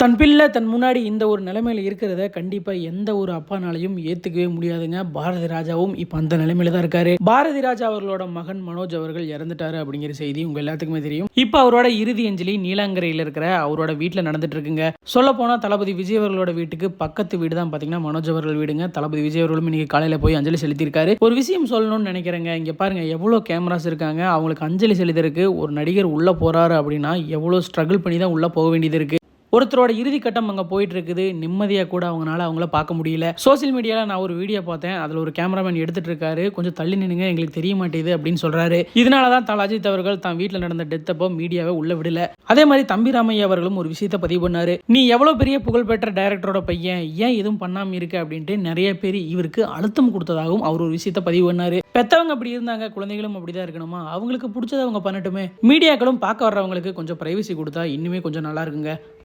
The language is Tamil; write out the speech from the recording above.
தன் பிள்ளை தன் முன்னாடி இந்த ஒரு நிலைமையில இருக்கிறத கண்டிப்பா எந்த ஒரு அப்பானாலையும் ஏத்துக்கவே முடியாதுங்க. பாரதி ராஜாவும் இப்ப அந்த நிலைமையில தான் இருக்காரு. பாரதி ராஜா அவர்களோட மகன் மனோஜ் அவர்கள் இறந்துட்டாரு அப்படிங்கிற செய்தி உங்க எல்லாத்துக்குமே தெரியும். இப்ப அவரோட இறுதி அஞ்சலி நீலாங்கரையில் இருக்கிற அவரோட வீட்டுல நடந்துட்டு இருக்குங்க. சொல்ல போனா தளபதி விஜய் அவர்களோட வீட்டுக்கு பக்கத்து வீடு தான் பாத்தீங்கன்னா மனோஜ் அவர்கள் வீடுங்க. தளபதி விஜய் அவர்களும் இன்னைக்கு காலையில போய் அஞ்சலி செலுத்தியிருக்காரு. ஒரு விஷயம் சொல்லணும்னு நினைக்கிறேங்க. இங்க பாருங்க எவ்வளவு கேமராஸ் இருக்காங்க. அவங்களுக்கு அஞ்சலி செலுத்திருக்கு. ஒரு நடிகர் உள்ள போறாரு அப்படின்னா எவ்வளவு ஸ்ட்ரகிள் பண்ணி தான் உள்ள போக வேண்டியது இருக்கு. ஒருத்தரோட இறுதி கட்டம் அங்கே போயிட்டு இருக்குது. நிம்மதியாக கூட அவங்கள பார்க்க முடியல. சோசியல் மீடியாவில் நான் ஒரு வீடியோ பார்த்தேன். அதில் ஒரு கேமராமேன் எடுத்துட்டு இருக்காரு. கொஞ்சம் தள்ளி நின்னுங்க, எங்களுக்கு தெரிய மாட்டேது அப்படின்னு சொல்றாரு. இதனால தான் தல அஜித் அவர்கள் தான் வீட்டில் நடந்த டெத் அப்போ மீடியாவை உள்ள விடல. அதே மாதிரி தம்பி ராமையா அவர்களும் ஒரு விஷயத்தை பதிவு பண்ணாரு. நீ எவ்வளவு பெரிய புகழ்பெற்ற டைரக்டரோட பையன், ஏன் எதுவும் பண்ணாம இருக்கு அப்படின்ட்டு நிறைய பேர் இவருக்கு அழுத்தம் கொடுத்ததாகவும் அவர் ஒரு விஷயத்தை பதிவு பண்ணாரு. பெத்தவங்க அப்படி இருந்தாங்க, குழந்தைகளும் அப்படிதான் இருக்கணுமா? அவங்களுக்கு பிடிச்சதை அவங்க பண்ணட்டுமே. மீடியாக்களும் பார்க்க வர்றவங்களுக்கு கொஞ்சம் பிரைவசி கொடுத்தா இன்னுமே கொஞ்சம் நல்லா இருக்குங்க.